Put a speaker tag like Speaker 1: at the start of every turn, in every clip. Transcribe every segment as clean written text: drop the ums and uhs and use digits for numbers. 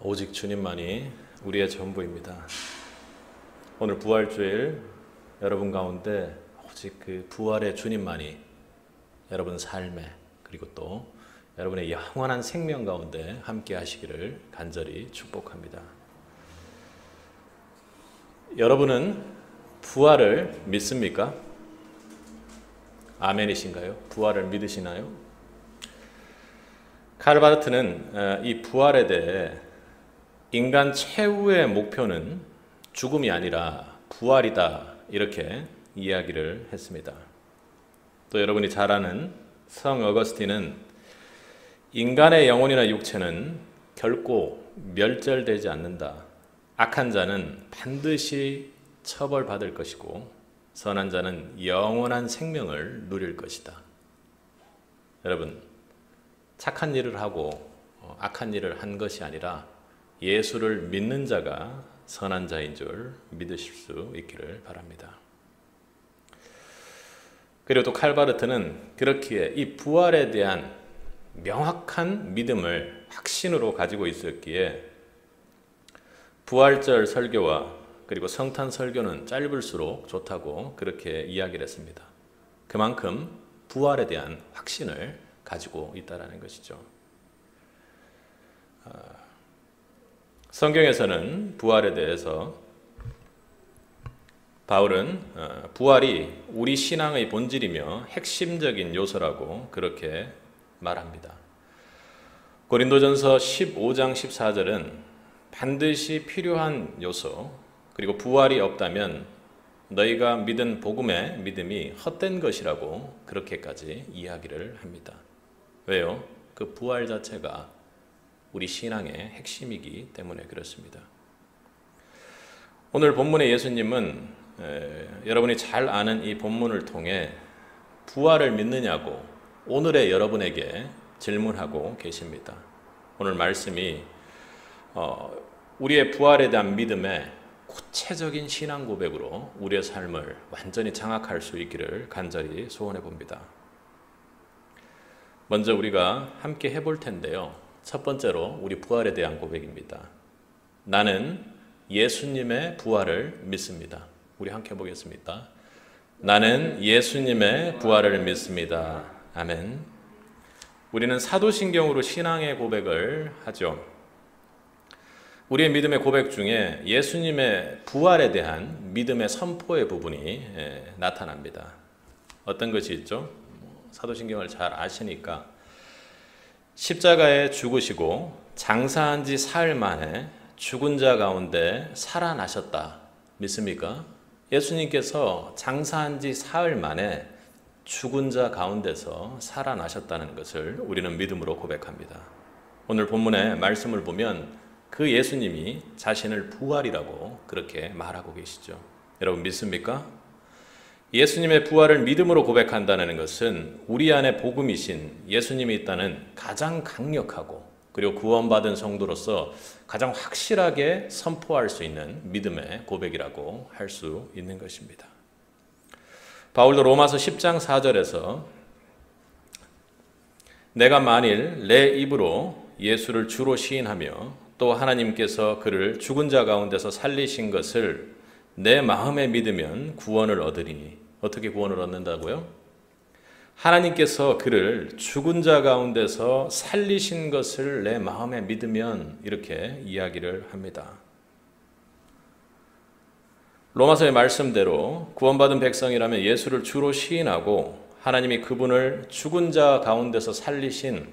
Speaker 1: 오직 주님만이 우리의 전부입니다. 오늘 부활주일 여러분 가운데 오직 그 부활의 주님만이 여러분 삶에 그리고 또 여러분의 영원한 생명 가운데 함께 하시기를 간절히 축복합니다. 여러분은 부활을 믿습니까? 아멘이신가요? 부활을 믿으시나요? 칼바르트는 이 부활에 대해 인간 최후의 목표는 죽음이 아니라 부활이다 이렇게 이야기를 했습니다. 또 여러분이 잘 아는 성 어거스틴은 인간의 영혼이나 육체는 결코 멸절되지 않는다. 악한 자는 반드시 처벌받을 것이고 선한 자는 영원한 생명을 누릴 것이다. 여러분, 착한 일을 하고 악한 일을 한 것이 아니라 예수를 믿는 자가 선한 자인 줄 믿으실 수 있기를 바랍니다. 그리고 또 칼바르트는 그렇기에 이 부활에 대한 명확한 믿음을 확신으로 가지고 있었기에 부활절 설교와 그리고 성탄 설교는 짧을수록 좋다고 그렇게 이야기를 했습니다. 그만큼 부활에 대한 확신을 가지고 있다는 것이죠. 성경에서는 부활에 대해서 바울은 부활이 우리 신앙의 본질이며 핵심적인 요소라고 그렇게 말합니다. 고린도전서 15장 14절은 반드시 필요한 요소 그리고 부활이 없다면 너희가 믿은 복음의 믿음이 헛된 것이라고 그렇게까지 이야기를 합니다. 왜요? 그 부활 자체가 우리 신앙의 핵심이기 때문에 그렇습니다. 오늘 본문의 예수님은 여러분이 잘 아는 이 본문을 통해 부활을 믿느냐고 오늘의 여러분에게 질문하고 계십니다. 오늘 말씀이 우리의 부활에 대한 믿음의 구체적인 신앙 고백으로 우리의 삶을 완전히 장악할 수 있기를 간절히 소원해 봅니다. 먼저 우리가 함께 해볼 텐데요. 첫 번째로 우리 부활에 대한 고백입니다. 나는 예수님의 부활을 믿습니다. 우리 함께 보겠습니다. 나는 예수님의 부활을 믿습니다. 아멘. 우리는 사도신경으로 신앙의 고백을 하죠. 우리의 믿음의 고백 중에 예수님의 부활에 대한 믿음의 선포의 부분이 나타납니다. 어떤 것이 있죠? 사도신경을 잘 아시니까 십자가에 죽으시고 장사한 지 사흘 만에 죽은 자 가운데 살아나셨다. 믿습니까? 예수님께서 장사한 지 사흘 만에 죽은 자 가운데서 살아나셨다는 것을 우리는 믿음으로 고백합니다. 오늘 본문의 말씀을 보면 그 예수님이 자신을 부활이라고 그렇게 말하고 계시죠. 여러분 믿습니까? 예수님의 부활을 믿음으로 고백한다는 것은 우리 안에 복음이신 예수님이 있다는 가장 강력하고 그리고 구원받은 성도로서 가장 확실하게 선포할 수 있는 믿음의 고백이라고 할 수 있는 것입니다. 바울도 로마서 10장 4절에서 내가 만일 내 입으로 예수를 주로 시인하며 또 하나님께서 그를 죽은 자 가운데서 살리신 것을 내 마음에 믿으면 구원을 얻으리니. 어떻게 구원을 얻는다고요? 하나님께서 그를 죽은 자 가운데서 살리신 것을 내 마음에 믿으면 이렇게 이야기를 합니다. 로마서의 말씀대로 구원받은 백성이라면 예수를 주로 시인하고 하나님이 그분을 죽은 자 가운데서 살리신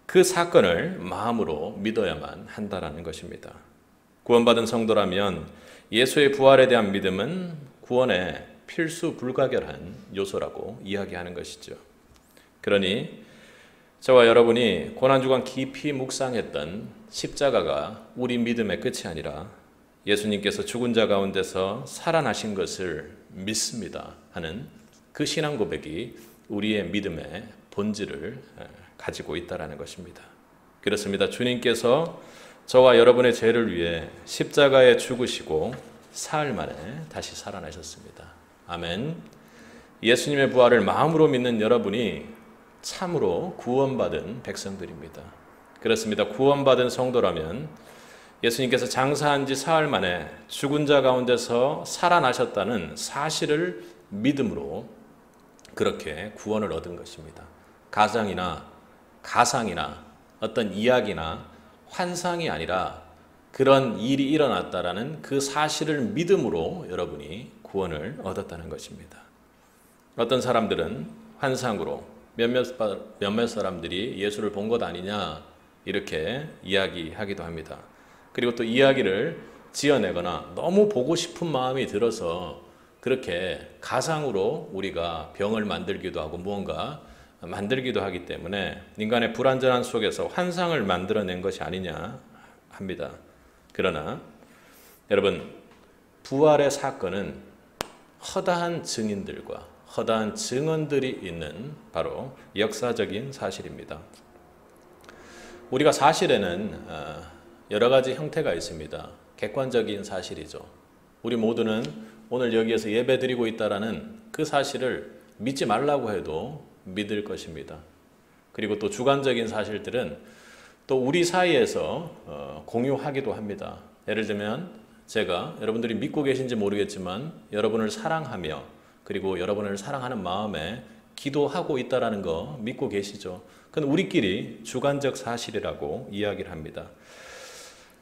Speaker 1: 그 사건을 마음으로 믿어야만 한다는 것입니다. 구원받은 성도라면 예수의 부활에 대한 믿음은 구원의 필수 불가결한 요소라고 이야기하는 것이죠. 그러니 저와 여러분이 고난주간 깊이 묵상했던 십자가가 우리 믿음의 끝이 아니라 예수님께서 죽은 자 가운데서 살아나신 것을 믿습니다 하는 그 신앙 고백이 우리의 믿음의 본질을 가지고 있다는 것입니다. 그렇습니다. 주님께서 저와 여러분의 죄를 위해 십자가에 죽으시고 사흘 만에 다시 살아나셨습니다. 아멘. 예수님의 부활을 마음으로 믿는 여러분이 참으로 구원받은 백성들입니다. 그렇습니다. 구원받은 성도라면 예수님께서 장사한 지 사흘 만에 죽은 자 가운데서 살아나셨다는 사실을 믿음으로 그렇게 구원을 얻은 것입니다. 가상이나 가상이나 어떤 이야기나 환상이 아니라 그런 일이 일어났다라는 그 사실을 믿음으로 여러분이 구원을 얻었다는 것입니다. 어떤 사람들은 환상으로 몇몇 사람들이 예수를 본 것 아니냐 이렇게 이야기하기도 합니다. 그리고 또 이야기를 지어내거나 너무 보고 싶은 마음이 들어서 그렇게 가상으로 우리가 병을 만들기도 하고 무언가 만들기도 하기 때문에 인간의 불완전한 속에서 환상을 만들어낸 것이 아니냐 합니다. 그러나 여러분, 부활의 사건은 허다한 증인들과 허다한 증언들이 있는 바로 역사적인 사실입니다. 우리가 사실에는 여러 가지 형태가 있습니다. 객관적인 사실이죠. 우리 모두는 오늘 여기에서 예배 드리고 있다라는 그 사실을 믿지 말라고 해도 믿을 것입니다. 그리고 또 주관적인 사실들은 또 우리 사이에서 공유하기도 합니다. 예를 들면 제가 여러분들이 믿고 계신지 모르겠지만 여러분을 사랑하며 그리고 여러분을 사랑하는 마음에 기도하고 있다라는 거 믿고 계시죠? 그건 우리끼리 주관적 사실이라고 이야기를 합니다.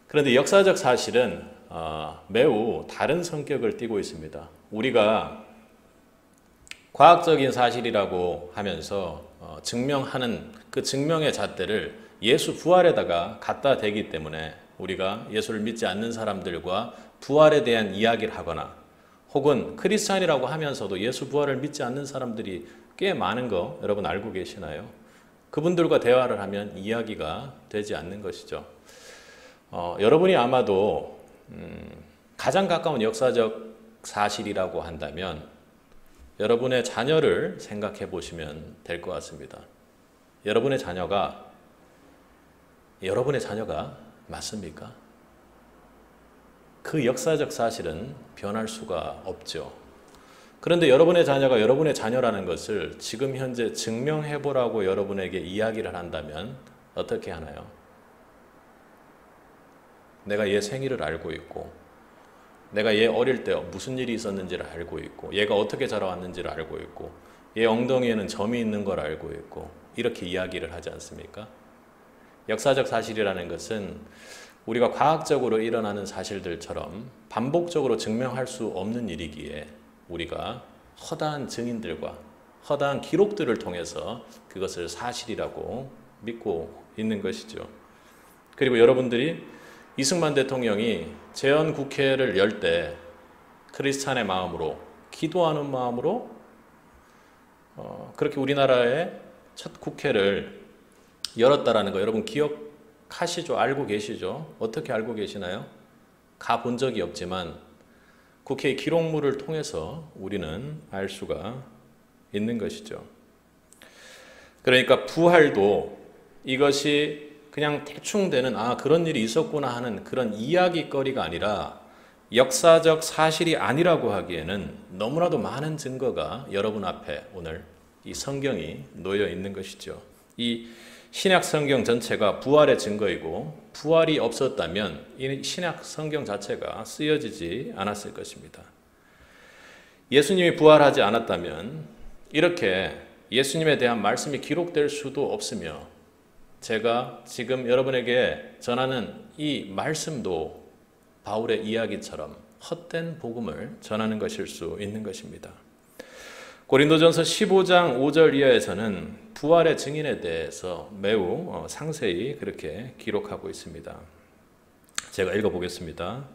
Speaker 1: 그런데 역사적 사실은 매우 다른 성격을 띠고 있습니다. 우리가 과학적인 사실이라고 하면서 증명하는 그 증명의 잣대를 예수 부활에다가 갖다 대기 때문에 우리가 예수를 믿지 않는 사람들과 부활에 대한 이야기를 하거나 혹은 크리스찬이라고 하면서도 예수 부활을 믿지 않는 사람들이 꽤 많은 거 여러분 알고 계시나요? 그분들과 대화를 하면 이야기가 되지 않는 것이죠. 여러분이 아마도 가장 가까운 역사적 사실이라고 한다면 여러분의 자녀를 생각해 보시면 될 것 같습니다. 여러분의 자녀가 맞습니까? 그 역사적 사실은 변할 수가 없죠. 그런데 여러분의 자녀가 여러분의 자녀라는 것을 지금 현재 증명해 보라고 여러분에게 이야기를 한다면 어떻게 하나요? 내가 얘 생일을 알고 있고 내가 얘 어릴 때 무슨 일이 있었는지를 알고 있고 얘가 어떻게 자라왔는지를 알고 있고 얘 엉덩이에는 점이 있는 걸 알고 있고 이렇게 이야기를 하지 않습니까? 역사적 사실이라는 것은 우리가 과학적으로 일어나는 사실들처럼 반복적으로 증명할 수 없는 일이기에 우리가 허다한 증인들과 허다한 기록들을 통해서 그것을 사실이라고 믿고 있는 것이죠. 그리고 여러분들이 이승만 대통령이 재헌국회를 열 때 크리스찬의 마음으로 기도하는 마음으로 그렇게 우리나라의 첫 국회를 열었다라는 거 여러분 기억하시죠? 알고 계시죠? 어떻게 알고 계시나요? 가본 적이 없지만 국회의 기록물을 통해서 우리는 알 수가 있는 것이죠. 그러니까 부활도 이것이 그냥 대충 되는 그런 일이 있었구나 하는 그런 이야기거리가 아니라 역사적 사실이 아니라고 하기에는 너무나도 많은 증거가 여러분 앞에 오늘 이 성경이 놓여 있는 것이죠. 이 신약 성경 전체가 부활의 증거이고 부활이 없었다면 이 신약 성경 자체가 쓰여지지 않았을 것입니다. 예수님이 부활하지 않았다면 이렇게 예수님에 대한 말씀이 기록될 수도 없으며 제가 지금 여러분에게 전하는 이 말씀도 바울의 이야기처럼 헛된 복음을 전하는 것일 수 있는 것입니다. 고린도전서 15장 5절 이하에서는 부활의 증인에 대해서 매우 상세히 그렇게 기록하고 있습니다. 제가 읽어보겠습니다.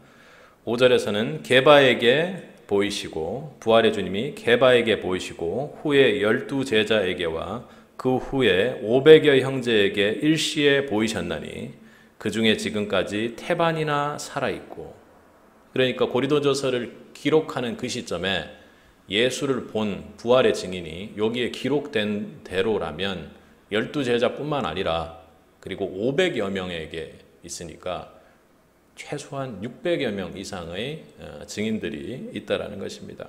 Speaker 1: 5절에서는 게바에게 보이시고 부활의 주님이 게바에게 보이시고 후에 12제자에게와 그 후에 500여 형제에게 일시에 보이셨나니 그 중에 지금까지 태반이나 살아있고 그러니까 고린도전서를 기록하는 그 시점에 예수를 본 부활의 증인이 여기에 기록된 대로라면 12제자뿐만 아니라 그리고 500여 명에게 있으니까 최소한 600여 명 이상의 증인들이 있다라는 것입니다.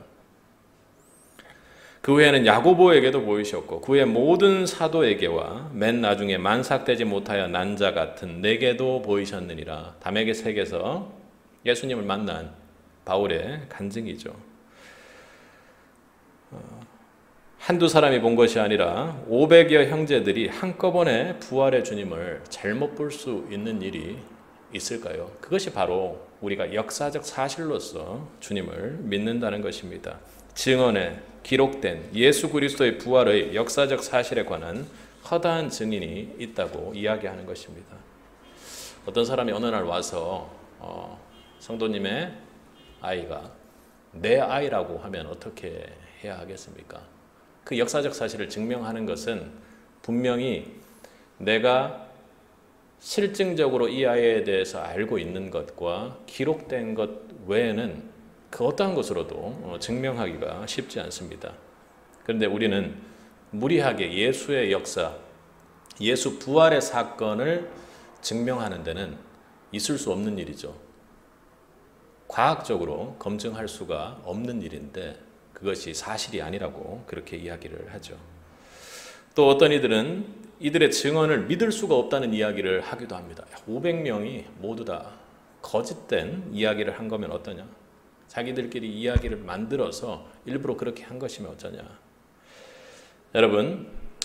Speaker 1: 그 후에는 야고보에게도 보이셨고 그 후에 모든 사도에게와 맨 나중에 만삭되지 못하여 난 자 같은 내게도 보이셨느니라. 담에색에서 예수님을 만난 바울의 간증이죠. 한두 사람이 본 것이 아니라 500여 형제들이 한꺼번에 부활의 주님을 잘못 볼 수 있는 일이 있을까요? 그것이 바로 우리가 역사적 사실로서 주님을 믿는다는 것입니다. 증언에 기록된 예수 그리스도의 부활의 역사적 사실에 관한 허다한 증인이 있다고 이야기하는 것입니다. 어떤 사람이 어느 날 와서 성도님의 아이가 내 아이라고 하면 어떻게 해야 하겠습니까? 그 역사적 사실을 증명하는 것은 분명히 내가 실증적으로 이 아이에 대해서 알고 있는 것과 기록된 것 외에는 그 어떠한 것으로도 증명하기가 쉽지 않습니다. 그런데 우리는 무리하게 예수의 역사, 예수 부활의 사건을 증명하는 데는 있을 수 없는 일이죠. 과학적으로 검증할 수가 없는 일인데 그것이 사실이 아니라고 그렇게 이야기를 하죠. 또 어떤 이들은 이들의 증언을 믿을 수가 없다는 이야기를 하기도 합니다. 500명이 모두 다 거짓된 이야기를 한 거면 어떠냐? 자기들끼리 이야기를 만들어서 일부러 그렇게 한 것이면 어쩌냐?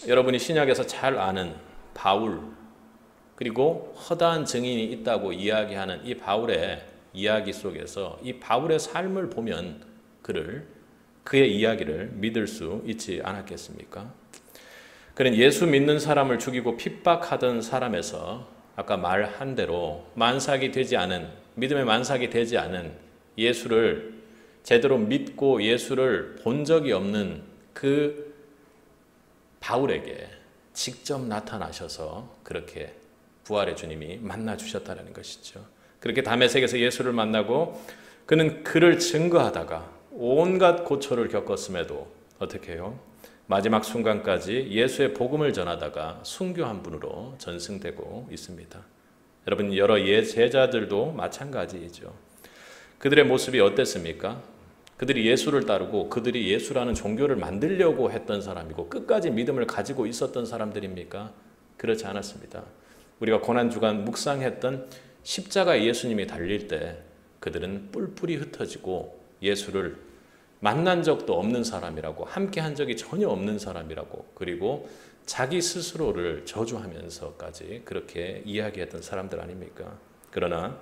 Speaker 1: 여러분이 신약에서 잘 아는 바울, 그리고 허다한 증인이 있다고 이야기하는 이 바울의 이야기 속에서 이 바울의 삶을 보면 그의 이야기를 믿을 수 있지 않았겠습니까? 그는 예수 믿는 사람을 죽이고 핍박하던 사람에서 아까 말한 대로 믿음의 만삭이 되지 않은 예수를 제대로 믿고 예수를 본 적이 없는 그 바울에게 직접 나타나셔서 그렇게 부활의 주님이 만나 주셨다는 것이죠. 그렇게 다메섹에서 예수를 만나고 그는 그를 증거하다가 온갖 고초를 겪었음에도 어떻게 해요? 마지막 순간까지 예수의 복음을 전하다가 순교한 분으로 전승되고 있습니다. 여러분, 여러 제자들도 마찬가지이죠. 그들의 모습이 어땠습니까? 그들이 예수를 따르고 그들이 예수라는 종교를 만들려고 했던 사람이고 끝까지 믿음을 가지고 있었던 사람들입니까? 그렇지 않았습니다. 우리가 고난주간 묵상했던 십자가에 예수님이 달릴 때 그들은 뿔뿔이 흩어지고 예수를 만난 적도 없는 사람이라고, 함께 한 적이 전혀 없는 사람이라고, 그리고 자기 스스로를 저주하면서까지 그렇게 이야기했던 사람들 아닙니까? 그러나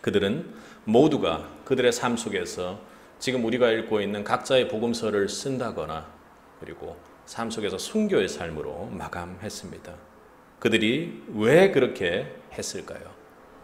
Speaker 1: 그들은 모두가 그들의 삶 속에서 지금 우리가 읽고 있는 각자의 복음서를 쓴다거나 그리고 삶 속에서 순교의 삶으로 마감했습니다. 그들이 왜 그렇게 했을까요?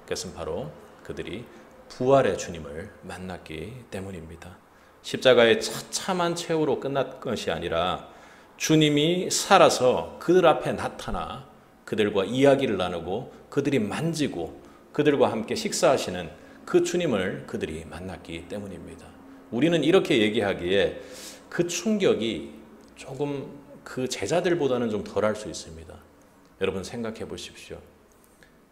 Speaker 1: 그것은 바로 그들이 부활의 주님을 만났기 때문입니다. 십자가의 처참한 최후로 끝난 것이 아니라 주님이 살아서 그들 앞에 나타나 그들과 이야기를 나누고 그들이 만지고 그들과 함께 식사하시는 그 주님을 그들이 만났기 때문입니다. 우리는 이렇게 얘기하기에 그 충격이 조금 그 제자들보다는 좀 덜할 수 있습니다. 여러분 생각해 보십시오.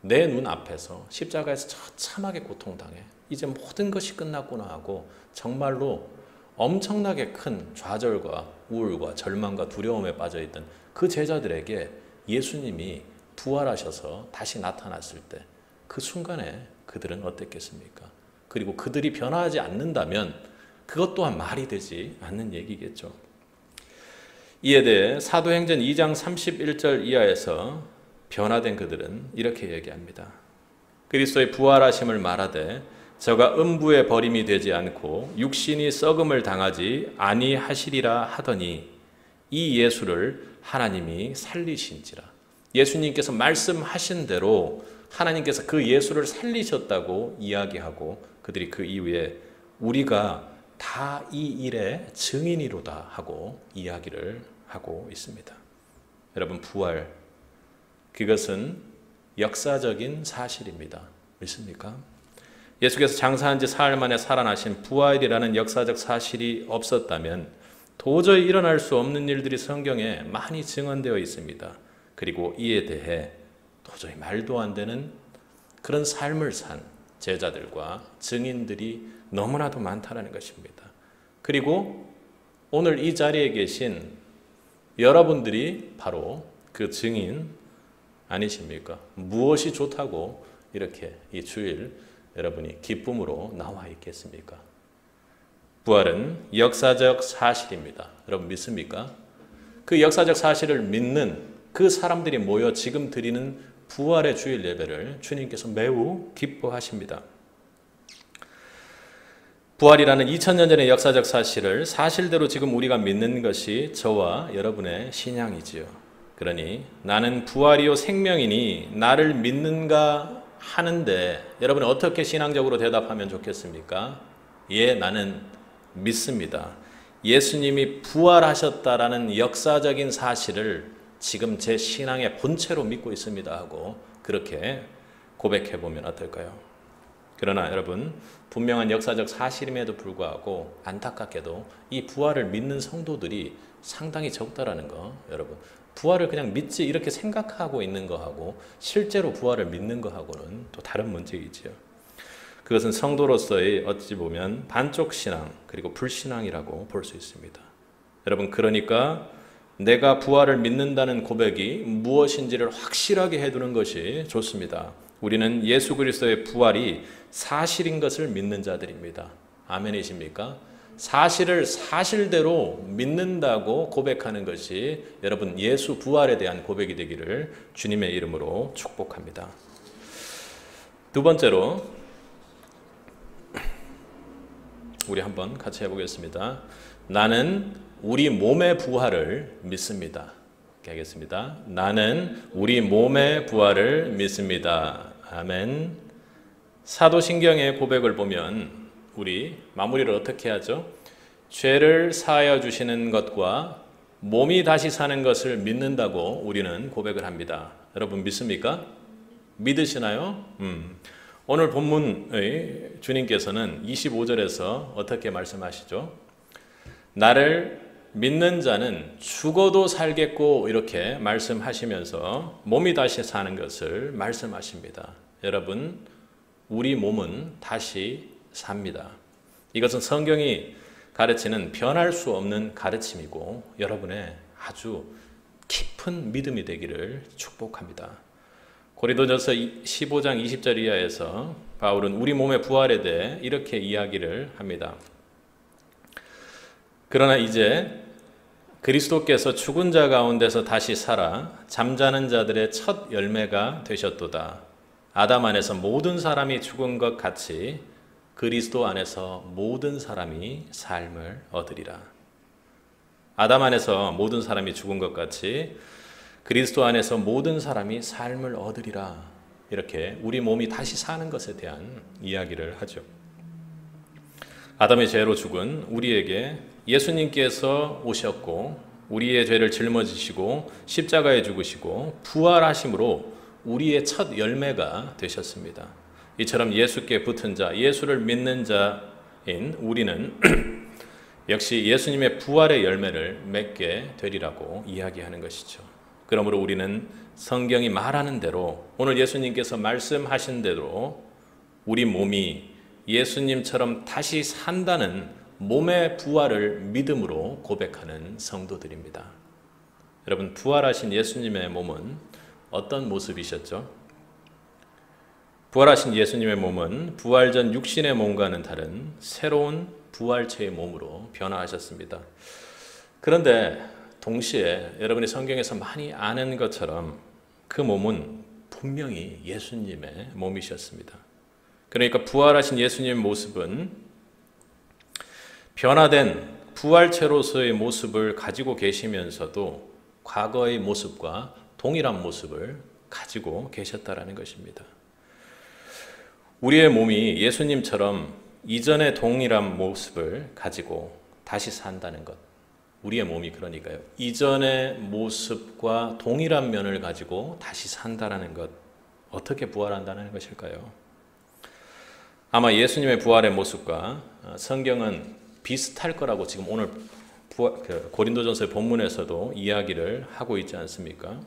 Speaker 1: 내 눈 앞에서 십자가에서 처참하게 고통당해 이제 모든 것이 끝났구나 하고 정말로 엄청나게 큰 좌절과 우울과 절망과 두려움에 빠져있던 그 제자들에게 예수님이 부활하셔서 다시 나타났을 때 그 순간에 그들은 어땠겠습니까? 그리고 그들이 변화하지 않는다면 그것 또한 말이 되지 않는 얘기겠죠. 이에 대해 사도행전 2장 31절 이하에서 변화된 그들은 이렇게 얘기합니다. 그리스도의 부활하심을 말하되 저가 음부에 버림이 되지 않고 육신이 썩음을 당하지 아니하시리라 하더니 이 예수를 하나님이 살리신지라. 예수님께서 말씀하신 대로 하나님께서 그 예수를 살리셨다고 이야기하고 그들이 그 이후에 우리가 다 이 일의 증인이로다 하고 이야기를 하고 있습니다. 여러분, 부활, 그것은 역사적인 사실입니다. 믿습니까? 예수께서 장사한 지 사흘 만에 살아나신 부활이라는 역사적 사실이 없었다면 도저히 일어날 수 없는 일들이 성경에 많이 증언되어 있습니다. 그리고 이에 대해 도저히 말도 안 되는 그런 삶을 산 제자들과 증인들이 너무나도 많다는 것입니다. 그리고 오늘 이 자리에 계신 여러분들이 바로 그 증인 아니십니까? 무엇이 좋다고 이렇게 이 주일 여러분이 기쁨으로 나와 있겠습니까? 부활은 역사적 사실입니다. 여러분 믿습니까? 그 역사적 사실을 믿는 그 사람들이 모여 지금 드리는 부활의 주일 예배를 주님께서 매우 기뻐하십니다. 부활이라는 2000년 전의 역사적 사실을 사실대로 지금 우리가 믿는 것이 저와 여러분의 신앙이지요. 그러니 나는 부활이요 생명이니 나를 믿는가 하는데 여러분은 어떻게 신앙적으로 대답하면 좋겠습니까? 예, 나는 믿습니다. 예수님이 부활하셨다라는 역사적인 사실을 지금 제 신앙의 본체로 믿고 있습니다 하고 그렇게 고백해 보면 어떨까요? 그러나 여러분 분명한 역사적 사실임에도 불구하고 안타깝게도 이 부활을 믿는 성도들이 상당히 적다라는 거, 여러분 부활을 그냥 믿지 이렇게 생각하고 있는 거하고 실제로 부활을 믿는 거하고는 또 다른 문제이지요. 그것은 성도로서의 어찌 보면 반쪽 신앙 그리고 불신앙이라고 볼 수 있습니다. 여러분 그러니까 내가 부활을 믿는다는 고백이 무엇인지를 확실하게 해두는 것이 좋습니다. 우리는 예수 그리스도의 부활이 사실인 것을 믿는 자들입니다. 아멘이십니까? 사실을 사실대로 믿는다고 고백하는 것이 여러분 예수 부활에 대한 고백이 되기를 주님의 이름으로 축복합니다. 두 번째로 우리 한번 같이 해보겠습니다. 나는 우리 몸의 부활을 믿습니다. 하겠습니다. 나는 우리 몸의 부활을 믿습니다. 아멘. 사도신경의 고백을 보면 우리 마무리를 어떻게 하죠? 죄를 사하여 주시는 것과 몸이 다시 사는 것을 믿는다고 우리는 고백을 합니다. 여러분 믿습니까? 믿으시나요? 오늘 본문의 주님께서는 25절에서 어떻게 말씀하시죠? 나를 믿는 자는 죽어도 살겠고 이렇게 말씀하시면서 몸이 다시 사는 것을 말씀하십니다. 여러분 우리 몸은 다시 삽니다. 이것은 성경이 가르치는 변할 수 없는 가르침이고 여러분의 아주 깊은 믿음이 되기를 축복합니다. 고린도전서 15장 20절 이하에서 바울은 우리 몸의 부활에 대해 이렇게 이야기를 합니다. 그러나 이제 그리스도께서 죽은 자 가운데서 다시 살아 잠자는 자들의 첫 열매가 되셨도다. 아담 안에서 모든 사람이 죽은 것 같이 그리스도 안에서 모든 사람이 삶을 얻으리라. 아담 안에서 모든 사람이 죽은 것 같이 그리스도 안에서 모든 사람이 삶을 얻으리라. 이렇게 우리 몸이 다시 사는 것에 대한 이야기를 하죠. 아담의 죄로 죽은 우리에게 예수님께서 오셨고 우리의 죄를 짊어지시고 십자가에 죽으시고 부활하심으로 우리의 첫 열매가 되셨습니다. 이처럼 예수께 붙은 자, 예수를 믿는 자인 우리는 역시 예수님의 부활의 열매를 맺게 되리라고 이야기하는 것이죠. 그러므로 우리는 성경이 말하는 대로 오늘 예수님께서 말씀하신 대로 우리 몸이 예수님처럼 다시 산다는 몸의 부활을 믿음으로 고백하는 성도들입니다. 여러분 부활하신 예수님의 몸은 어떤 모습이셨죠? 부활하신 예수님의 몸은 부활 전 육신의 몸과는 다른 새로운 부활체의 몸으로 변화하셨습니다. 그런데 동시에 여러분이 성경에서 많이 아는 것처럼 그 몸은 분명히 예수님의 몸이셨습니다. 그러니까 부활하신 예수님의 모습은 변화된 부활체로서의 모습을 가지고 계시면서도 과거의 모습과 동일한 모습을 가지고 계셨다라는 것입니다. 우리의 몸이 예수님처럼 이전의 동일한 모습을 가지고 다시 산다는 것. 우리의 몸이 그러니까요. 이전의 모습과 동일한 면을 가지고 다시 산다는 것. 어떻게 부활한다는 것일까요? 아마 예수님의 부활의 모습과 성경은 비슷할 거라고 지금 오늘 고린도전서의 본문에서도 이야기를 하고 있지 않습니까?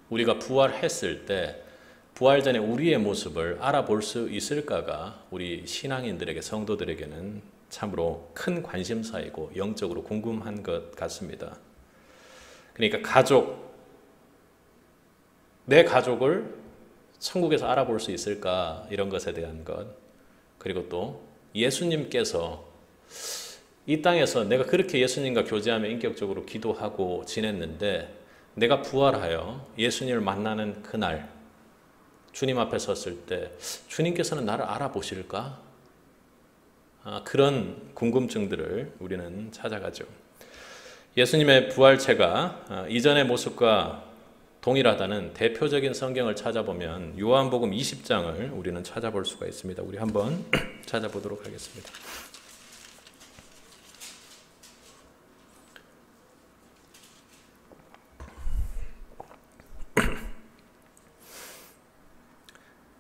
Speaker 1: 우리가 부활했을 때 부활 전에 우리의 모습을 알아볼 수 있을까가 우리 신앙인들에게 성도들에게는 참으로 큰 관심사이고 영적으로 궁금한 것 같습니다. 그러니까 가족, 내 가족을 천국에서 알아볼 수 있을까, 이런 것에 대한 것. 그리고 또 예수님께서 이 땅에서 내가 그렇게 예수님과 교제하며 인격적으로 기도하고 지냈는데, 내가 부활하여 예수님을 만나는 그날 주님 앞에 섰을 때 주님께서는 나를 알아보실까? 그런 궁금증들을 우리는 찾아가죠. 예수님의 부활체가 이전의 모습과 동일하다는 대표적인 성경을 찾아보면 요한복음 20장을 우리는 찾아볼 수가 있습니다. 우리 한번 찾아보도록 하겠습니다.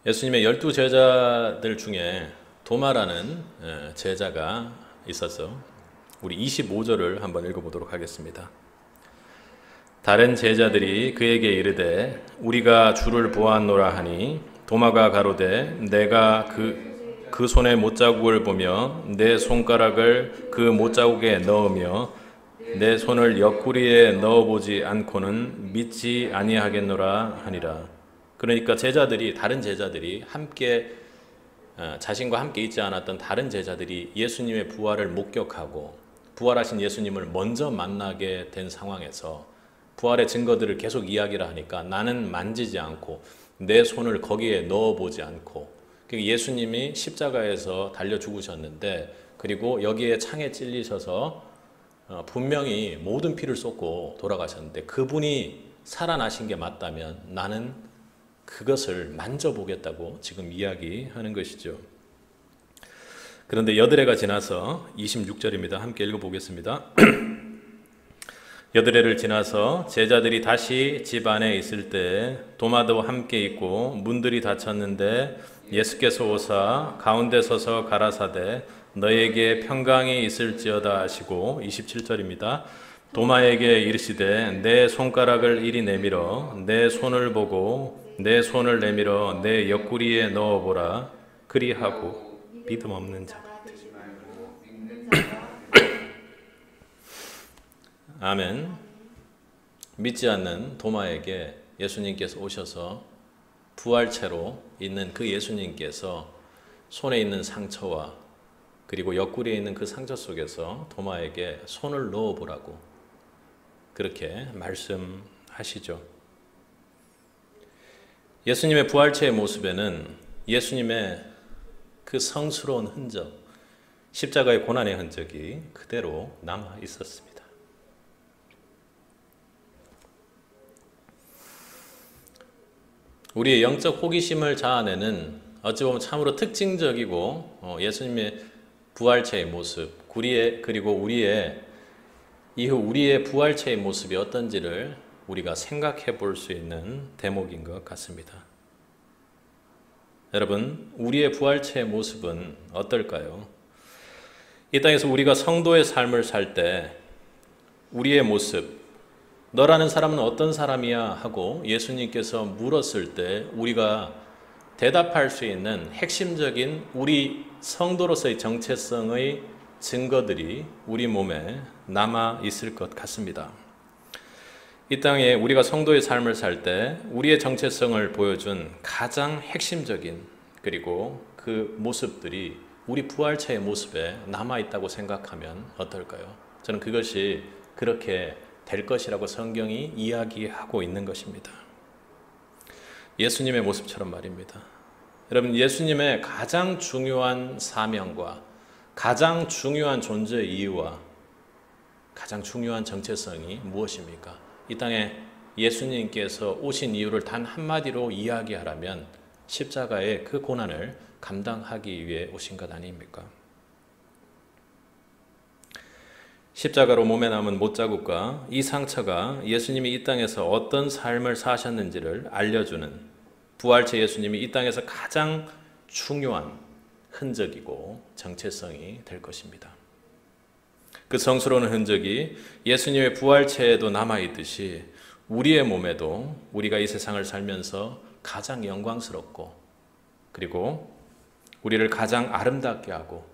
Speaker 1: 예수님의 12 제자들 중에 도마라는 제자가 있어서 우리 25절을 한번 읽어보도록 하겠습니다. 다른 제자들이 그에게 이르되 우리가 주를 보았노라 하니 도마가 가로되 내가 그 손의 못자국을 보며 내 손가락을 그 못자국에 넣으며 내 손을 옆구리에 넣어보지 않고는 믿지 아니하겠노라 하니라. 그러니까 다른 제자들이 함께 자신과 함께 있지 않았던 다른 제자들이 예수님의 부활을 목격하고 부활하신 예수님을 먼저 만나게 된 상황에서 부활의 증거들을 계속 이야기를 하니까 나는 만지지 않고 내 손을 거기에 넣어보지 않고, 예수님이 십자가에서 달려 죽으셨는데, 그리고 여기에 창에 찔리셔서 분명히 모든 피를 쏟고 돌아가셨는데 그분이 살아나신 게 맞다면 나는 그것을 만져보겠다고 지금 이야기하는 것이죠. 그런데 여드레가 지나서 26절입니다. 함께 읽어보겠습니다. 여드레를 지나서 제자들이 다시 집 안에 있을 때 도마도 함께 있고 문들이 닫혔는데 예수께서 오사 가운데 서서 가라사대 너에게 평강이 있을지어다 하시고, 27절입니다. 도마에게 이르시되 내 손가락을 이리 내밀어 내 손을 보고 내 손을 내밀어 내 옆구리에 넣어보라. 그리하고 믿음 없는 자가 아멘. 믿지 않는 도마에게 예수님께서 오셔서 부활체로 있는 그 예수님께서 손에 있는 상처와 그리고 옆구리에 있는 그 상처 속에서 도마에게 손을 넣어보라고 그렇게 말씀하시죠. 예수님의 부활체의 모습에는 예수님의 그 성스러운 흔적, 십자가의 고난의 흔적이 그대로 남아 있었습니다. 우리의 영적 호기심을 자아내는 어찌 보면 참으로 특징적이고 예수님의 부활체의 모습, 그리고 이후 우리의 부활체의 모습이 어떤지를 우리가 생각해 볼 수 있는 대목인 것 같습니다. 여러분, 우리의 부활체의 모습은 어떨까요? 이 땅에서 우리가 성도의 삶을 살 때 우리의 모습, 너라는 사람은 어떤 사람이야? 하고 예수님께서 물었을 때 우리가 대답할 수 있는 핵심적인 우리 성도로서의 정체성의 증거들이 우리 몸에 남아 있을 것 같습니다. 이 땅에 우리가 성도의 삶을 살 때 우리의 정체성을 보여준 가장 핵심적인 그리고 그 모습들이 우리 부활체의 모습에 남아 있다고 생각하면 어떨까요? 저는 그것이 그렇게 될 것이라고 성경이 이야기하고 있는 것입니다. 예수님의 모습처럼 말입니다. 여러분, 예수님의 가장 중요한 사명과 가장 중요한 존재 이유와 가장 중요한 정체성이 무엇입니까? 이 땅에 예수님께서 오신 이유를 단 한마디로 이야기하라면 십자가의 그 고난을 감당하기 위해 오신 것 아닙니까? 십자가로 몸에 남은 못자국과 이 상처가 예수님이 이 땅에서 어떤 삶을 사셨는지를 알려주는 부활체 예수님이 이 땅에서 가장 중요한 흔적이고 정체성이 될 것입니다. 그 성스러운 흔적이 예수님의 부활체에도 남아있듯이 우리의 몸에도 우리가 이 세상을 살면서 가장 영광스럽고 그리고 우리를 가장 아름답게 하고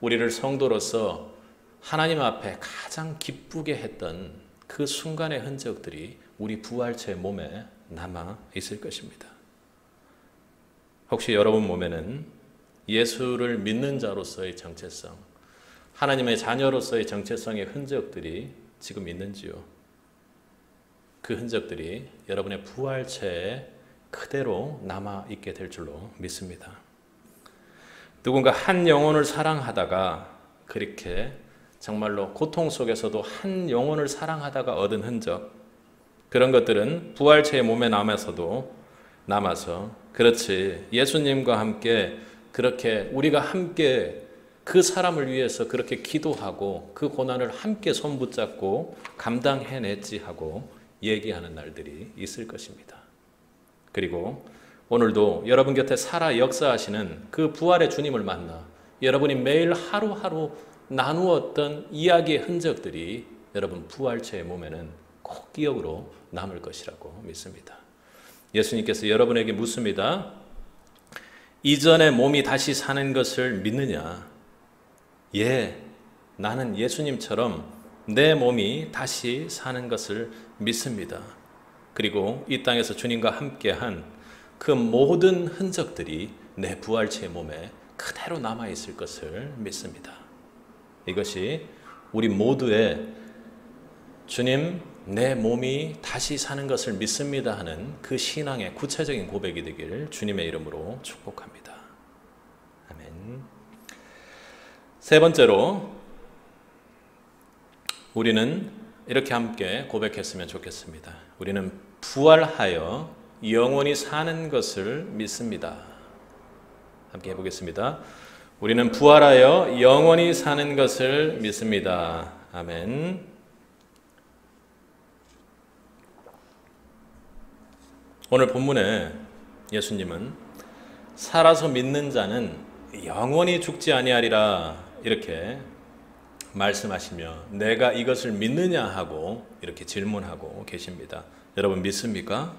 Speaker 1: 우리를 성도로서 하나님 앞에 가장 기쁘게 했던 그 순간의 흔적들이 우리 부활체 몸에 남아 있을 것입니다. 혹시 여러분 몸에는 예수를 믿는 자로서의 정체성, 하나님의 자녀로서의 정체성의 흔적들이 지금 있는지요? 그 흔적들이 여러분의 부활체에 그대로 남아있게 될 줄로 믿습니다. 누군가 한 영혼을 사랑하다가 그렇게 정말로 고통 속에서도 한 영혼을 사랑하다가 얻은 흔적, 그런 것들은 부활체의 몸에 남아서 그렇지, 예수님과 함께 그렇게 우리가 함께 그 사람을 위해서 그렇게 기도하고 그 고난을 함께 손붙잡고 감당해냈지 하고 얘기하는 날들이 있을 것입니다. 그리고 오늘도 여러분 곁에 살아 역사하시는 그 부활의 주님을 만나 여러분이 매일 하루하루 나누었던 이야기의 흔적들이 여러분 부활체의 몸에는 꼭 기억으로 남을 것이라고 믿습니다. 예수님께서 여러분에게 묻습니다. 이전의 몸이 다시 사는 것을 믿느냐? 예, 나는 예수님처럼 내 몸이 다시 사는 것을 믿습니다. 그리고 이 땅에서 주님과 함께한 그 모든 흔적들이 내 부활체의 몸에 그대로 남아있을 것을 믿습니다. 이것이 우리 모두의 주님, 내 몸이 다시 사는 것을 믿습니다 하는 그 신앙의 구체적인 고백이 되길 주님의 이름으로 축복합니다. 아멘. 세 번째로 우리는 이렇게 함께 고백했으면 좋겠습니다. 우리는 부활하여 영원히 사는 것을 믿습니다. 함께 해보겠습니다. 우리는 부활하여 영원히 사는 것을 믿습니다. 아멘. 오늘 본문에 예수님은 살아서 믿는 자는 영원히 죽지 아니하리라 이렇게 말씀하시며 내가 이것을 믿느냐 하고 이렇게 질문하고 계십니다. 여러분 믿습니까?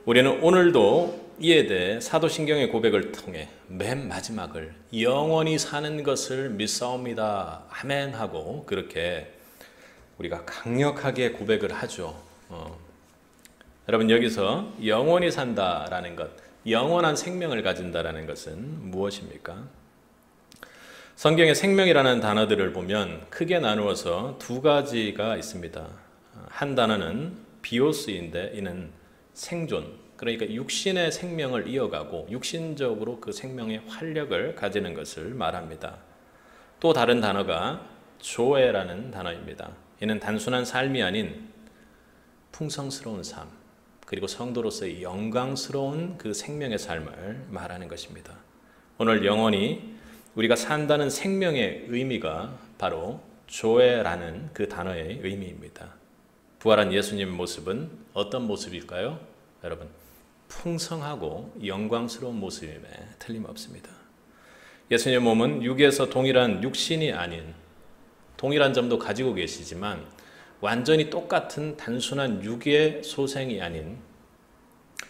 Speaker 1: 우리는 오늘도 이에 대해 사도신경의 고백을 통해 맨 마지막을 영원히 사는 것을 믿사옵니다. 아멘 하고 그렇게 우리가 강력하게 고백을 하죠. 여러분 여기서 영원히 산다라는 것, 영원한 생명을 가진다라는 것은 무엇입니까? 성경에 생명이라는 단어들을 보면 크게 나누어서 두 가지가 있습니다. 한 단어는 비오스인데 이는 생존, 그러니까 육신의 생명을 이어가고 육신적으로 그 생명의 활력을 가지는 것을 말합니다. 또 다른 단어가 조에라는 단어입니다. 이는 단순한 삶이 아닌 풍성스러운 삶, 그리고 성도로서의 영광스러운 그 생명의 삶을 말하는 것입니다. 오늘 영원히 우리가 산다는 생명의 의미가 바로 조에라는 그 단어의 의미입니다. 부활한 예수님의 모습은 어떤 모습일까요? 여러분, 풍성하고 영광스러운 모습임에 틀림없습니다. 예수님의 몸은 육에서 동일한 육신이 아닌, 동일한 점도 가지고 계시지만 완전히 똑같은 단순한 육의 소생이 아닌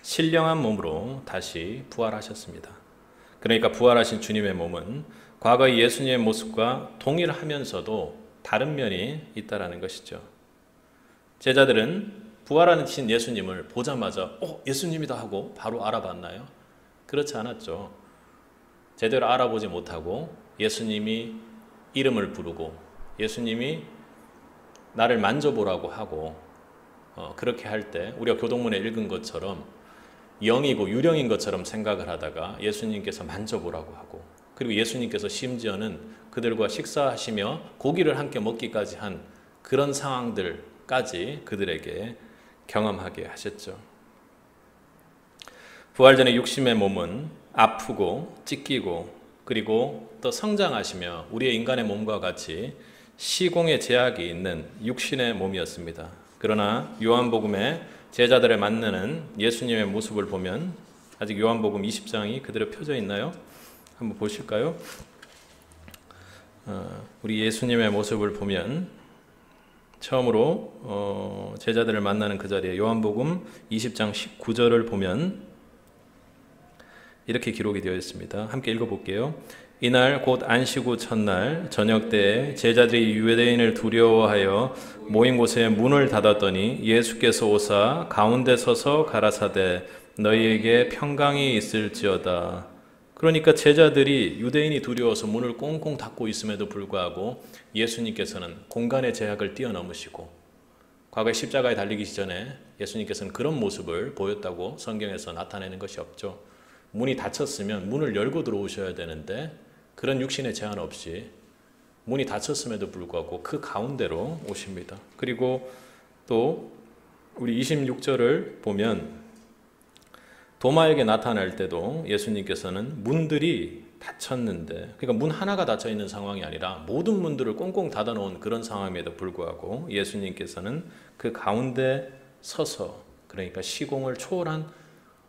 Speaker 1: 신령한 몸으로 다시 부활하셨습니다. 그러니까 부활하신 주님의 몸은 과거의 예수님의 모습과 동일하면서도 다른 면이 있다라는 것이죠. 제자들은 부활하신 예수님을 보자마자 예수님이다 하고 바로 알아봤나요? 그렇지 않았죠. 제대로 알아보지 못하고 예수님이 이름을 부르고 예수님이 나를 만져보라고 하고 그렇게 할 때 우리가 교동문에 읽은 것처럼 영이고 유령인 것처럼 생각을 하다가 예수님께서 만져보라고 하고 그리고 예수님께서 심지어는 그들과 식사하시며 고기를 함께 먹기까지 한 그런 상황들까지 그들에게 경험하게 하셨죠. 부활 전의 육신의 몸은 아프고 찢기고 그리고 또 성장하시며 우리의 인간의 몸과 같이 시공의 제약이 있는 육신의 몸이었습니다. 그러나 요한복음에 제자들을 만나는 예수님의 모습을 보면 아직 요한복음 20장이 그대로 펴져 있나요? 한번 보실까요? 우리 예수님의 모습을 보면 처음으로 제자들을 만나는 그 자리에 요한복음 20장 19절을 보면 이렇게 기록이 되어 있습니다. 함께 읽어볼게요. 이날 곧 안식 후 첫날 저녁 때에 제자들이 유대인을 두려워하여 모인 곳에 문을 닫았더니 예수께서 오사 가운데 서서 가라사대 너희에게 평강이 있을지어다. 그러니까 제자들이 유대인이 두려워서 문을 꽁꽁 닫고 있음에도 불구하고 예수님께서는 공간의 제약을 뛰어넘으시고 과거에 십자가에 달리기 전에 예수님께서는 그런 모습을 보였다고 성경에서 나타내는 것이 없죠. 문이 닫혔으면 문을 열고 들어오셔야 되는데 그런 육신의 제한 없이 문이 닫혔음에도 불구하고 그 가운데로 오십니다. 그리고 또 우리 26절을 보면 도마에게 나타날 때도 예수님께서는 문들이 닫혔는데, 그러니까 문 하나가 닫혀 있는 상황이 아니라 모든 문들을 꽁꽁 닫아 놓은 그런 상황임에도 불구하고 예수님께서는 그 가운데 서서, 그러니까 시공을 초월한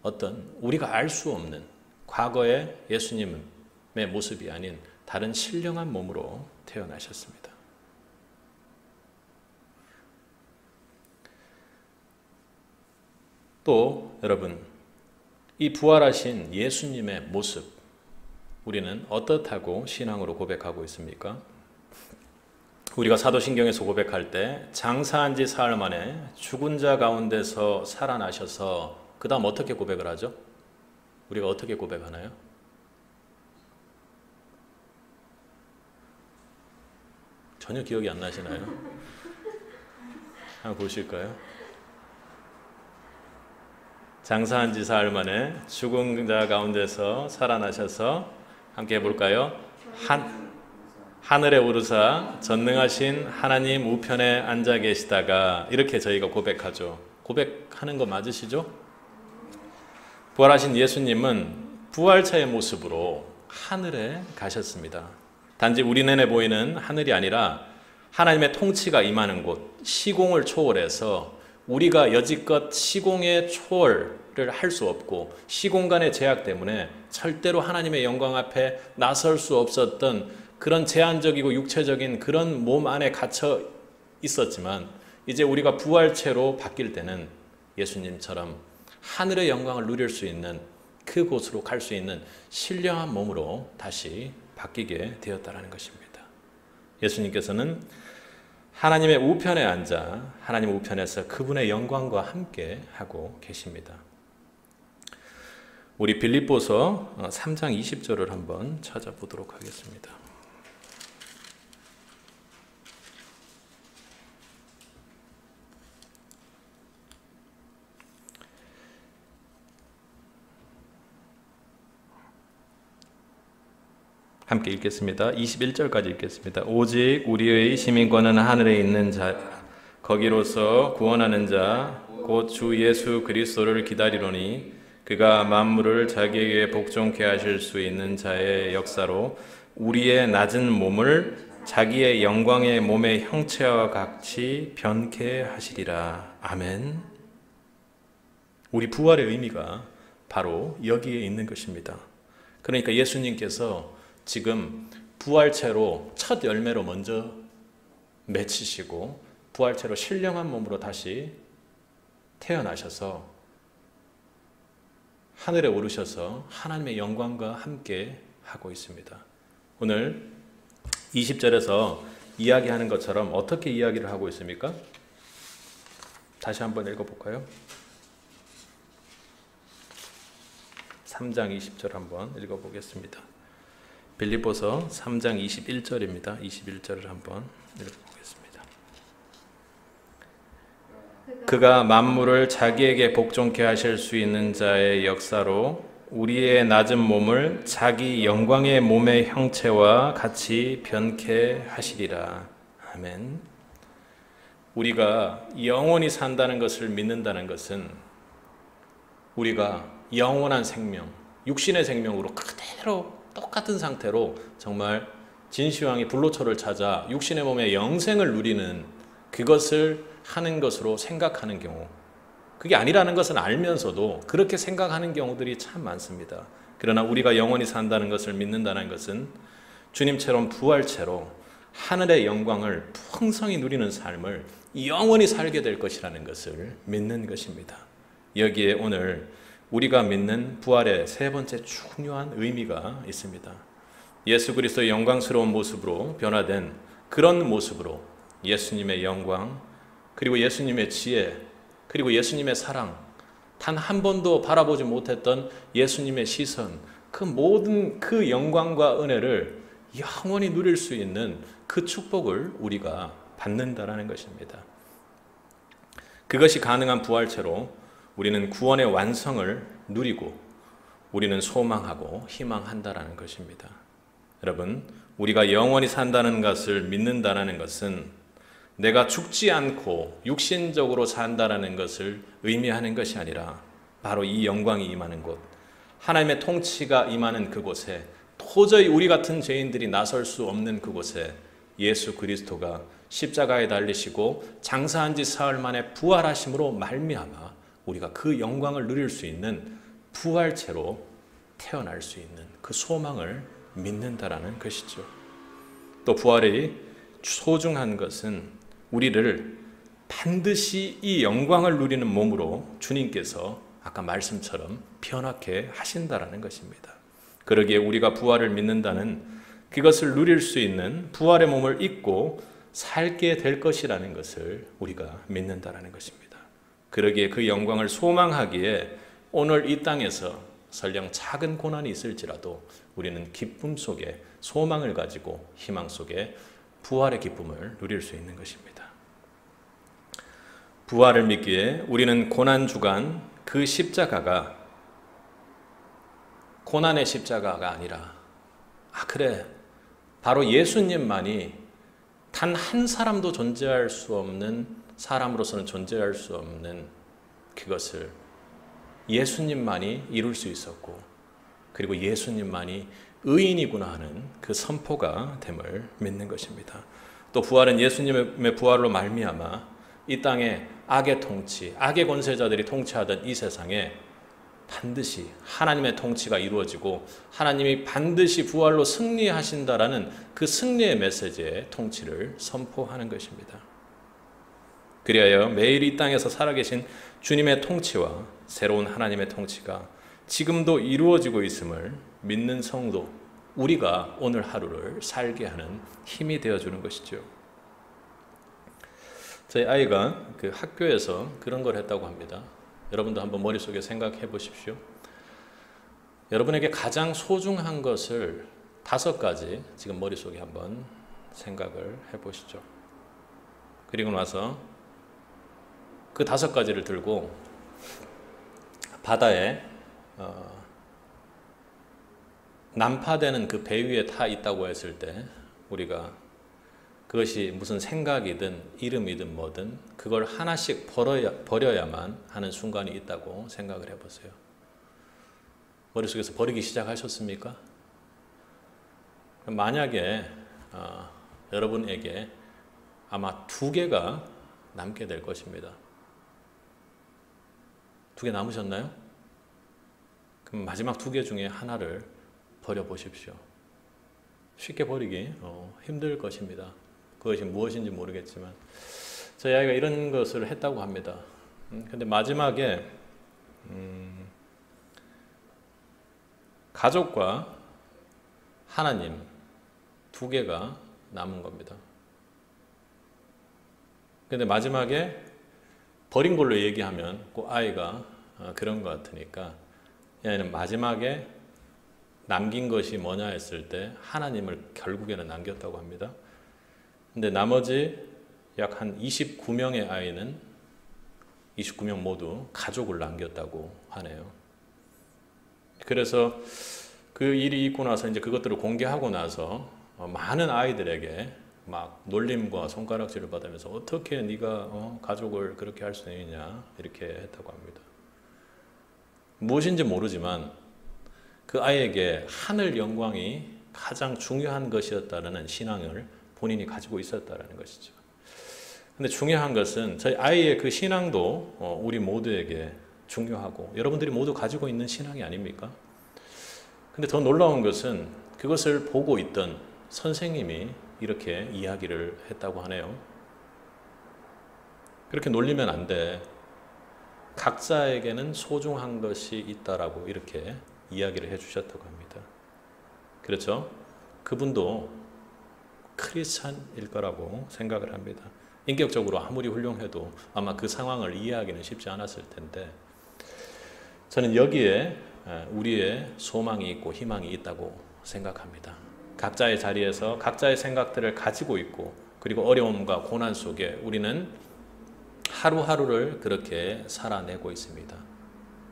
Speaker 1: 어떤 우리가 알 수 없는 과거의 예수님의 모습이 아닌 다른 신령한 몸으로 태어나셨습니다. 또 여러분, 이 부활하신 예수님의 모습, 우리는 어떻다고 신앙으로 고백하고 있습니까? 우리가 사도신경에서 고백할 때 장사한 지 사흘 만에 죽은 자 가운데서 살아나셔서 그 다음 어떻게 고백을 하죠? 우리가 어떻게 고백하나요? 전혀 기억이 안 나시나요? 한번 보실까요? 장사한 지 사흘 만에 죽은 자 가운데서 살아나셔서 함께 해볼까요? 하늘에 오르사 전능하신 하나님 우편에 앉아 계시다가, 이렇게 저희가 고백하죠. 고백하는 거 맞으시죠? 부활하신 예수님은 부활체의 모습으로 하늘에 가셨습니다. 단지 우리 눈에 보이는 하늘이 아니라 하나님의 통치가 임하는 곳, 시공을 초월해서 우리가 여지껏 시공의 초월을 할 수 없고 시공간의 제약 때문에 절대로 하나님의 영광 앞에 나설 수 없었던 그런 제한적이고 육체적인 그런 몸 안에 갇혀 있었지만, 이제 우리가 부활체로 바뀔 때는 예수님처럼 하늘의 영광을 누릴 수 있는 그곳으로 갈 수 있는 신령한 몸으로 다시 바뀌게 되었다는 것입니다. 예수님께서는 하나님의 우편에 앉아 하나님 우편에서 그분의 영광과 함께 하고 계십니다. 우리 빌립보서 3장 20절을 한번 찾아보도록 하겠습니다. 함께 읽겠습니다. 21절까지 읽겠습니다. 오직 우리의 시민권은 하늘에 있는 자, 거기로서 구원하는 자, 곧 주 예수 그리스도를 기다리노니 그가 만물을 자기에게 복종케 하실 수 있는 자의 역사로 우리의 낮은 몸을 자기의 영광의 몸의 형체와 같이 변케 하시리라. 아멘. 우리 부활의 의미가 바로 여기에 있는 것입니다. 그러니까 예수님께서 지금 부활체로 첫 열매로 먼저 맺히시고 부활체로 신령한 몸으로 다시 태어나셔서 하늘에 오르셔서 하나님의 영광과 함께 하고 있습니다. 오늘 20절에서 이야기하는 것처럼 어떻게 이야기를 하고 있습니까? 다시 한번 읽어볼까요? 3장 20절 한번 읽어보겠습니다. 빌립보서 3장 21절입니다. 21절을 한번 읽어보겠습니다. 그가 만물을 자기에게 복종케 하실 수 있는 자의 역사로 우리의 낮은 몸을 자기 영광의 몸의 형체와 같이 변케 하시리라. 아멘. 우리가 영원히 산다는 것을 믿는다는 것은 우리가 영원한 생명, 육신의 생명으로 그대로 똑같은 상태로 정말 진시황이 불로초를 찾아 육신의 몸의 영생을 누리는 그것을 하는 것으로 생각하는 경우, 그게 아니라는 것은 알면서도 그렇게 생각하는 경우들이 참 많습니다. 그러나 우리가 영원히 산다는 것을 믿는다는 것은 주님처럼 부활체로 하늘의 영광을 풍성히 누리는 삶을 영원히 살게 될 것이라는 것을 믿는 것입니다. 여기에 오늘 우리가 믿는 부활의 세 번째 중요한 의미가 있습니다. 예수 그리스도의 영광스러운 모습으로 변화된 그런 모습으로 예수님의 영광, 그리고 예수님의 지혜, 그리고 예수님의 사랑, 단 한 번도 바라보지 못했던 예수님의 시선, 그 모든 그 영광과 은혜를 영원히 누릴 수 있는 그 축복을 우리가 받는다라는 것입니다. 그것이 가능한 부활체로 우리는 구원의 완성을 누리고 우리는 소망하고 희망한다라는 것입니다. 여러분, 우리가 영원히 산다는 것을 믿는다는 것은 내가 죽지 않고 육신적으로 산다는 것을 의미하는 것이 아니라 바로 이 영광이 임하는 곳, 하나님의 통치가 임하는 그곳에, 도저히 우리 같은 죄인들이 나설 수 없는 그곳에 예수 그리스도가 십자가에 달리시고 장사한 지 사흘 만에 부활하심으로 말미암아 우리가 그 영광을 누릴 수 있는 부활체로 태어날 수 있는 그 소망을 믿는다라는 것이죠. 또 부활이 소중한 것은 우리를 반드시 이 영광을 누리는 몸으로 주님께서 아까 말씀처럼 변화케 하신다라는 것입니다. 그러기에 우리가 부활을 믿는다는 그것을 누릴 수 있는 부활의 몸을 입고 살게 될 것이라는 것을 우리가 믿는다라는 것입니다. 그러기에 그 영광을 소망하기에 오늘 이 땅에서 설령 작은 고난이 있을지라도 우리는 기쁨 속에 소망을 가지고 희망 속에 부활의 기쁨을 누릴 수 있는 것입니다. 부활을 믿기에 우리는 고난주간 그 십자가가 고난의 십자가가 아니라 그래, 바로 예수님만이 단 한 사람도 존재할 수 없는, 사람으로서는 존재할 수 없는 그것을 예수님만이 이룰 수 있었고, 그리고 예수님만이 의인이구나 하는 그 선포가 됨을 믿는 것입니다. 또 부활은 예수님의 부활로 말미암아 이 땅에 악의 통치, 악의 권세자들이 통치하던 이 세상에 반드시 하나님의 통치가 이루어지고 하나님이 반드시 부활로 승리하신다라는 그 승리의 메시지의 통치를 선포하는 것입니다. 그리하여 매일 이 땅에서 살아계신 주님의 통치와 새로운 하나님의 통치가 지금도 이루어지고 있음을 믿는 성도, 우리가 오늘 하루를 살게 하는 힘이 되어주는 것이죠. 저희 아이가 그 학교에서 그런 걸 했다고 합니다. 여러분도 한번 머릿속에 생각해 보십시오. 여러분에게 가장 소중한 것을 5가지 지금 머릿속에 한번 생각을 해 보시죠. 그리고 나서 그 5가지를 들고 바다에 난파되는 그 배 위에 타 있다고 했을 때 우리가 그것이 무슨 생각이든 이름이든 뭐든 그걸 하나씩 버려야만 하는 순간이 있다고 생각을 해보세요. 머릿속에서 버리기 시작하셨습니까? 만약에 여러분에게 아마 2개가 남게 될 것입니다. 2개 남으셨나요? 그럼 마지막 2개 중에 하나를 버려보십시오. 쉽게 버리기 힘들 것입니다. 그것이 무엇인지 모르겠지만 저희 아이가 이런 것을 했다고 합니다. 근데 마지막에 가족과 하나님 2개가 남은 겁니다. 근데 마지막에 버린 걸로 얘기하면 그 아이가 그런 것 같으니까 얘는 마지막에 남긴 것이 뭐냐 했을 때 하나님을 결국에는 남겼다고 합니다. 근데 나머지 약 한 29명의 아이는 29명 모두 가족을 남겼다고 하네요. 그래서 그 일이 있고 나서 이제 그것들을 공개하고 나서 많은 아이들에게 막 놀림과 손가락질을 받으면서 어떻게 네가 가족을 그렇게 할 수 있느냐 이렇게 했다고 합니다. 무엇인지 모르지만 그 아이에게 하늘 영광이 가장 중요한 것이었다는 신앙을 본인이 가지고 있었다는 것이죠. 근데 중요한 것은 저희 아이의 그 신앙도 우리 모두에게 중요하고 여러분들이 모두 가지고 있는 신앙이 아닙니까? 근데 더 놀라운 것은 그것을 보고 있던 선생님이 이렇게 이야기를 했다고 하네요. 그렇게 놀리면 안 돼. 각자에게는 소중한 것이 있다라고 이렇게 이야기를 해주셨다고 합니다. 그렇죠? 그분도 크리스찬일 거라고 생각을 합니다. 인격적으로 아무리 훌륭해도 아마 그 상황을 이해하기는 쉽지 않았을 텐데, 저는 여기에 우리의 소망이 있고 희망이 있다고 생각합니다. 각자의 자리에서 각자의 생각들을 가지고 있고, 그리고 어려움과 고난 속에 우리는 하루하루를 그렇게 살아내고 있습니다.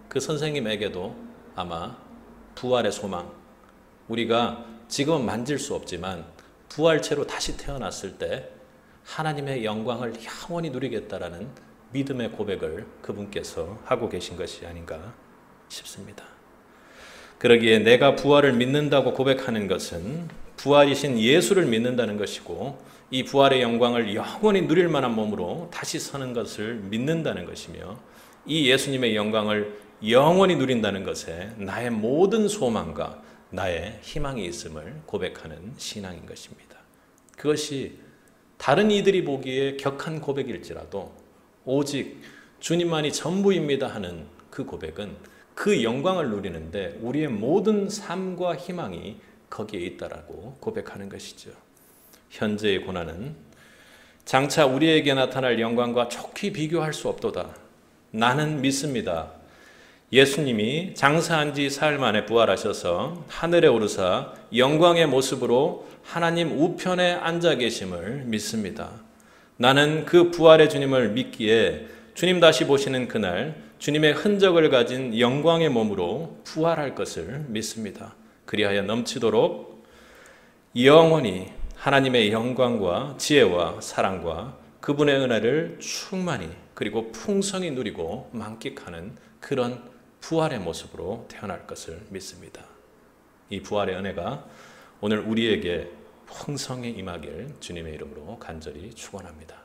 Speaker 1: 그 선생님에게도 아마 부활의 소망, 우리가 지금은 만질 수 없지만 부활체로 다시 태어났을 때 하나님의 영광을 영원히 누리겠다라는 믿음의 고백을 그분께서 하고 계신 것이 아닌가 싶습니다. 그러기에 내가 부활을 믿는다고 고백하는 것은 부활이신 예수를 믿는다는 것이고, 이 부활의 영광을 영원히 누릴 만한 몸으로 다시 서는 것을 믿는다는 것이며, 이 예수님의 영광을 영원히 누린다는 것에 나의 모든 소망과 나의 희망이 있음을 고백하는 신앙인 것입니다. 그것이 다른 이들이 보기에 격한 고백일지라도 오직 주님만이 전부입니다 하는 그 고백은 그 영광을 누리는데 우리의 모든 삶과 희망이 거기에 있다라고 고백하는 것이죠. 현재의 고난은 장차 우리에게 나타날 영광과 좋게 비교할 수 없도다. 나는 믿습니다. 예수님이 장사한 지 사흘 만에 부활하셔서 하늘에 오르사 영광의 모습으로 하나님 우편에 앉아 계심을 믿습니다. 나는 그 부활의 주님을 믿기에 주님 다시 보시는 그날 주님의 흔적을 가진 영광의 몸으로 부활할 것을 믿습니다. 그리하여 넘치도록 영원히 하나님의 영광과 지혜와 사랑과 그분의 은혜를 충만히 그리고 풍성히 누리고 만끽하는 그런 부활의 모습으로 태어날 것을 믿습니다. 이 부활의 은혜가 오늘 우리에게 풍성히 임하길 주님의 이름으로 간절히 축원합니다.